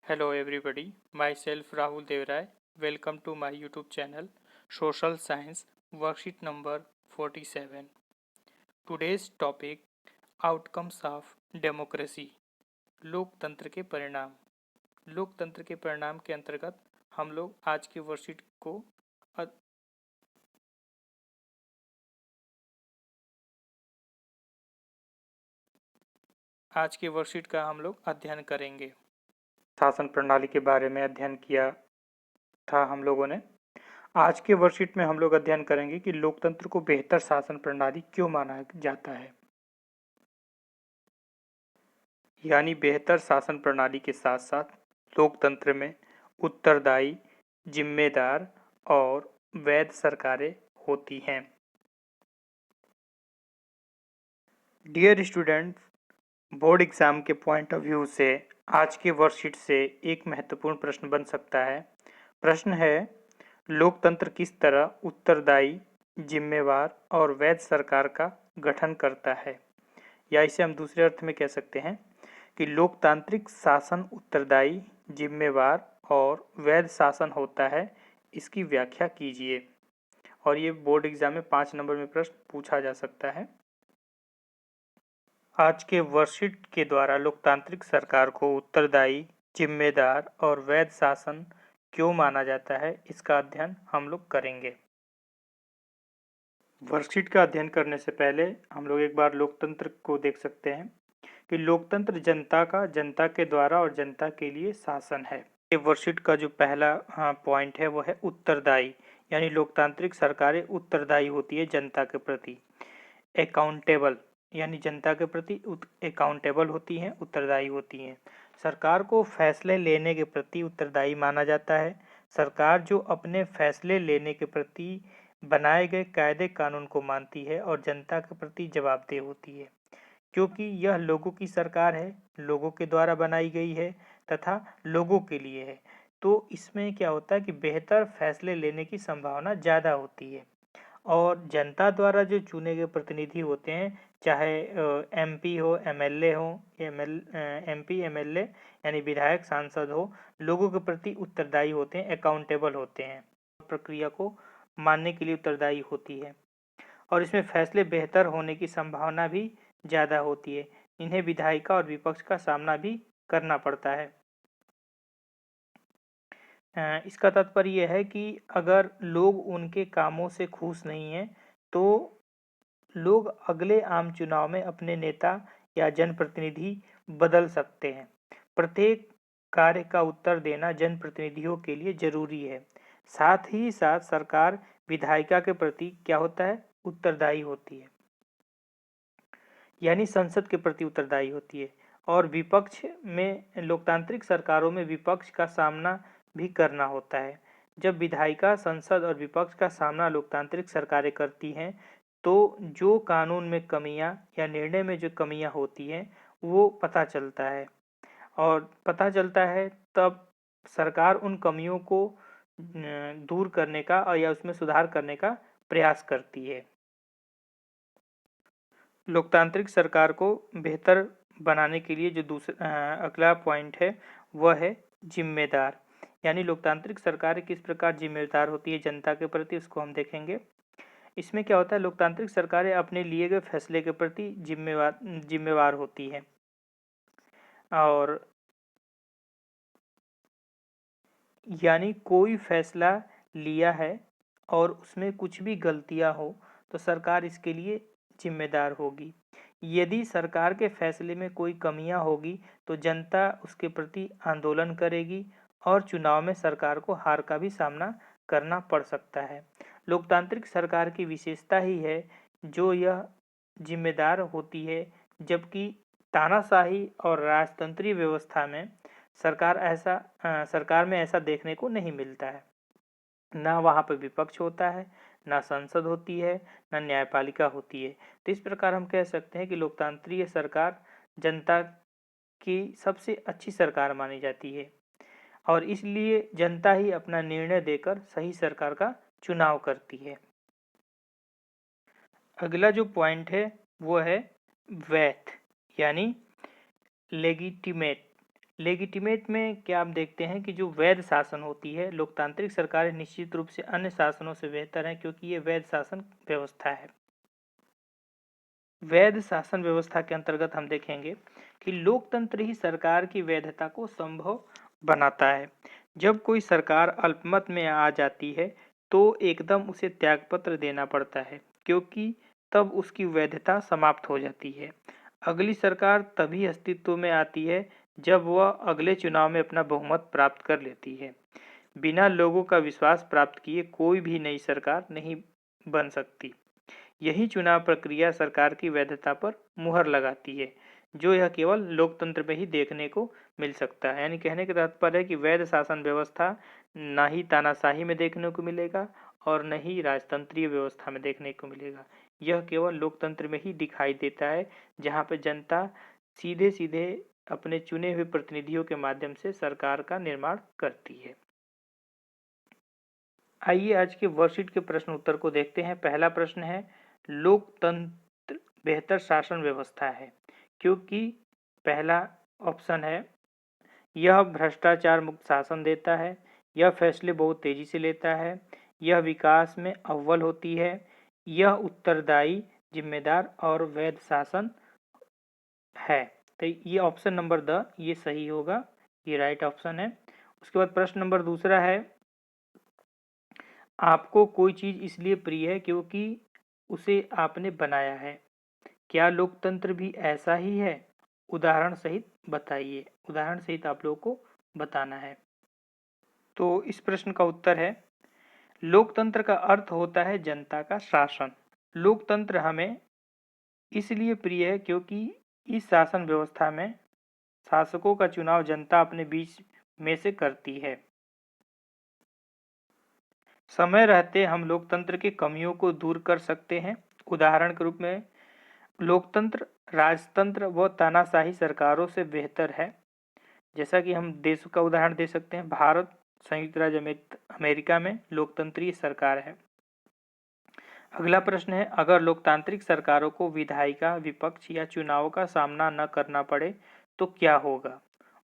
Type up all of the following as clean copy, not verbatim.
Hello everybody, myself Rahul Devrai. Welcome to my YouTube channel Social Science worksheet number 47. Today's topic Outcomes of Democracy. लोकतंत्र के परिणाम। लोकतंत्र के परिणाम के अंतर्गत हम लोग आज के वर्कशीट को का हम लोग अध्ययन करेंगे। शासन प्रणाली के बारे में अध्ययन किया था हम लोगों ने। आज के वर्कशीट में हम लोग अध्ययन करेंगे कि लोकतंत्र को बेहतर शासन प्रणाली क्यों माना जाता है। यानी बेहतर शासन प्रणाली के साथ साथ लोकतंत्र में उत्तरदायी, जिम्मेदार और वैध सरकारें होती हैं। डियर स्टूडेंट्स, बोर्ड एग्जाम के पॉइंट ऑफ व्यू से आज के वर्कशीट से एक महत्वपूर्ण प्रश्न बन सकता है। प्रश्न है, लोकतंत्र किस तरह उत्तरदायी, जिम्मेवार और वैध सरकार का गठन करता है। या इसे हम दूसरे अर्थ में कह सकते हैं कि लोकतांत्रिक शासन उत्तरदायी, जिम्मेवार और वैध शासन होता है। इसकी व्याख्या कीजिए। और ये बोर्ड एग्जाम में 5 नंबर में प्रश्न पूछा जा सकता है। आज के वर्कशीट के द्वारा लोकतांत्रिक सरकार को उत्तरदायी, जिम्मेदार और वैध शासन क्यों माना जाता है, इसका अध्ययन हम लोग करेंगे। वर्कशीट का अध्ययन करने से पहले हम लोग एक बार लोकतंत्र को देख सकते हैं कि लोकतंत्र जनता के द्वारा और जनता के लिए शासन है। ये वर्कशीट का जो पहला पॉइंट है वो है उत्तरदायी, यानी लोकतांत्रिक सरकारें उत्तरदायी होती है जनता के प्रति। अकाउंटेबल, यानी जनता के प्रति अकाउंटेबल होती हैं, उत्तरदायी होती हैं। सरकार को फैसले लेने के प्रति उत्तरदायी माना जाता है। सरकार जो अपने फैसले लेने के प्रति बनाए गए कायदे कानून को मानती है और जनता के प्रति जवाबदेह होती है, क्योंकि यह लोगों की सरकार है, लोगों के द्वारा बनाई गई है तथा लोगों के लिए है। तो इसमें क्या होता है कि बेहतर फैसले लेने की संभावना ज़्यादा होती है। और जनता द्वारा जो चुने गए प्रतिनिधि होते हैं, चाहे एमपी हो, एमएलए हो, एमपी एमएलए यानी विधायक सांसद हो, लोगों के प्रति उत्तरदायी होते हैं, अकाउंटेबल होते हैं, प्रक्रिया को मानने के लिए उत्तरदायी होती है। और इसमें फैसले बेहतर होने की संभावना भी ज़्यादा होती है। इन्हें विधायिका और विपक्ष का सामना भी करना पड़ता है। इसका तात्पर्य यह है कि अगर लोग उनके कामों से खुश नहीं हैं तो लोग अगले आम चुनाव में अपने नेता या जनप्रतिनिधि बदल सकते हैं। प्रत्येक कार्य का उत्तर देना जनप्रतिनिधियों के लिए जरूरी है। साथ ही साथ सरकार विधायिका के प्रति क्या होता है, उत्तरदायी होती है, यानी संसद के प्रति उत्तरदायी होती है। और विपक्ष में, लोकतांत्रिक सरकारों में विपक्ष का सामना भी करना होता है। जब विधायिका, संसद और विपक्ष का सामना लोकतांत्रिक सरकारें करती हैं तो जो कानून में कमियां या निर्णय में जो कमियां होती हैं वो पता चलता है, और पता चलता है तब सरकार उन कमियों को दूर करने का या उसमें सुधार करने का प्रयास करती है। लोकतांत्रिक सरकार को बेहतर बनाने के लिए जो अगला पॉइंट है वह है जिम्मेदार, यानी लोकतांत्रिक सरकारें किस प्रकार जिम्मेदार होती है जनता के प्रति, उसको हम देखेंगे। इसमें क्या होता है, लोकतांत्रिक सरकारें अपने लिए गए फैसले के प्रति जिम्मेवार होती है। और यानी कोई फैसला लिया है और उसमें कुछ भी गलतियां हो तो सरकार इसके लिए जिम्मेदार होगी। यदि सरकार के फैसले में कोई कमियां होगी तो जनता उसके प्रति आंदोलन करेगी और चुनाव में सरकार को हार का भी सामना करना पड़ सकता है। लोकतांत्रिक सरकार की विशेषता ही है जो यह जिम्मेदार होती है, जबकि तानाशाही और राजतंत्रीय व्यवस्था में सरकार में ऐसा देखने को नहीं मिलता है। ना वहाँ पर विपक्ष होता है, ना संसद होती है, ना न्यायपालिका होती है। तो इस प्रकार हम कह सकते हैं कि लोकतांत्रिक सरकार जनता की सबसे अच्छी सरकार मानी जाती है और इसलिए जनता ही अपना निर्णय देकर सही सरकार का चुनाव करती है। अगला जो पॉइंट है वो है वैध, यानी लेगिटिमेट, लेगिटिमेट में क्या आप देखते हैं कि जो वैध शासन होती है, लोकतांत्रिक सरकारें निश्चित रूप से अन्य शासनों से बेहतर हैं क्योंकि ये वैध शासन व्यवस्था है। वैध शासन व्यवस्था के अंतर्गत हम देखेंगे कि लोकतंत्र ही सरकार की वैधता को संभव बनाता है। जब कोई सरकार अल्पमत में आ जाती है तो एकदम उसे त्यागपत्र देना पड़ता है, क्योंकि तब उसकी वैधता समाप्त हो जाती है। अगली सरकार तभी अस्तित्व में आती है जब वह अगले चुनाव में अपना बहुमत प्राप्त कर लेती है। बिना लोगों का विश्वास प्राप्त किए कोई भी नई सरकार नहीं बन सकती। यही चुनाव प्रक्रिया सरकार की वैधता पर मुहर लगाती है, जो यह केवल लोकतंत्र में ही देखने को मिल सकता है। यानी कहने का तात्पर्य है कि वैध शासन व्यवस्था न ही तानाशाही में देखने को मिलेगा और न ही राजतंत्रीय व्यवस्था में देखने को मिलेगा। यह केवल लोकतंत्र में ही दिखाई देता है, जहाँ पे जनता सीधे सीधे अपने चुने हुए प्रतिनिधियों के माध्यम से सरकार का निर्माण करती है। आइए आज के वर्कशीट के प्रश्न उत्तर को देखते हैं। पहला प्रश्न है, लोकतंत्र बेहतर शासन व्यवस्था है, क्योंकि पहला ऑप्शन है यह भ्रष्टाचार मुक्त शासन देता है, यह फैसले बहुत तेजी से लेता है, यह विकास में अव्वल होती है, यह उत्तरदायी, जिम्मेदार और वैध शासन है। तो ये ऑप्शन नंबर द ये सही होगा, ये राइट ऑप्शन है। उसके बाद प्रश्न नंबर दूसरा है, आपको कोई चीज इसलिए प्रिय है क्योंकि उसे आपने बनाया है। क्या लोकतंत्र भी ऐसा ही है? उदाहरण सहित बताइए। उदाहरण सहित आप लोगों को बताना है। तो इस प्रश्न का उत्तर है, लोकतंत्र का अर्थ होता है जनता का शासन। लोकतंत्र हमें इसलिए प्रिय है क्योंकि इस शासन व्यवस्था में शासकों का चुनाव जनता अपने बीच में से करती है। समय रहते हम लोकतंत्र की कमियों को दूर कर सकते हैं। उदाहरण के रूप में लोकतंत्र राजतंत्र व तानाशाही सरकारों से बेहतर है। जैसा कि हम देश का उदाहरण दे सकते हैं, भारत संयुक्त राज्य अमेरिका में लोकतंत्रीय सरकार है। अगला प्रश्न है, अगर लोकतांत्रिक सरकारों को विधायिका, विपक्ष या चुनाव का सामना न करना पड़े तो क्या होगा?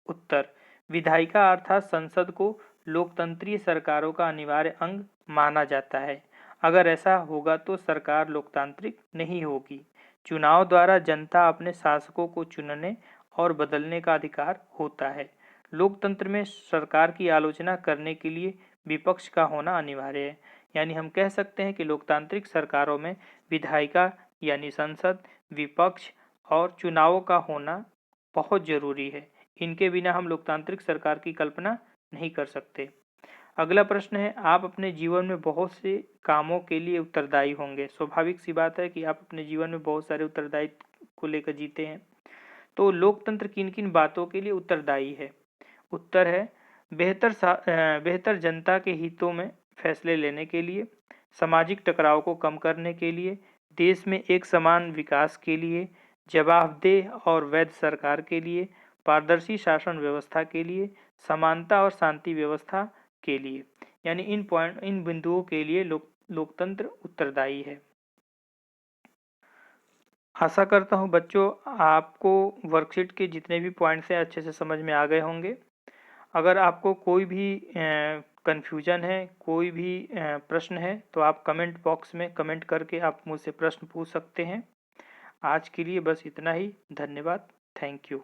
उत्तर, विधायिका अर्थात संसद को लोकतंत्रीय सरकारों का अनिवार्य अंग माना जाता है। अगर ऐसा होगा तो सरकार लोकतांत्रिक नहीं होगी। चुनाव द्वारा जनता अपने शासकों को चुनने और बदलने का अधिकार होता है। लोकतंत्र में सरकार की आलोचना करने के लिए विपक्ष का होना अनिवार्य है। यानी हम कह सकते हैं कि लोकतांत्रिक सरकारों में विधायिका यानी संसद, विपक्ष और चुनावों का होना बहुत जरूरी है। इनके बिना हम लोकतांत्रिक सरकार की कल्पना नहीं कर सकते। अगला प्रश्न है, आप अपने जीवन में बहुत से कामों के लिए उत्तरदायी होंगे। स्वाभाविक सी बात है कि आप अपने जीवन में बहुत सारे उत्तरदायित्व को लेकर जीते हैं। तो लोकतंत्र किन किन बातों के लिए उत्तरदायी है? उत्तर है, बेहतर जनता के हितों में फैसले लेने के लिए, सामाजिक टकराव को कम करने के लिए, देश में एक समान विकास के लिए, जवाबदेह और वैध सरकार के लिए, पारदर्शी शासन व्यवस्था के लिए, समानता और शांति व्यवस्था के लिए। यानी इन बिंदुओं के लिए लोकतंत्र उत्तरदायी है। आशा करता हूं बच्चों आपको वर्कशीट के जितने भी पॉइंट्स हैं अच्छे से समझ में आ गए होंगे। अगर आपको कोई भी कन्फ्यूजन है, कोई भी प्रश्न है तो आप कमेंट बॉक्स में कमेंट करके आप मुझसे प्रश्न पूछ सकते हैं। आज के लिए बस इतना ही। धन्यवाद। Thank you.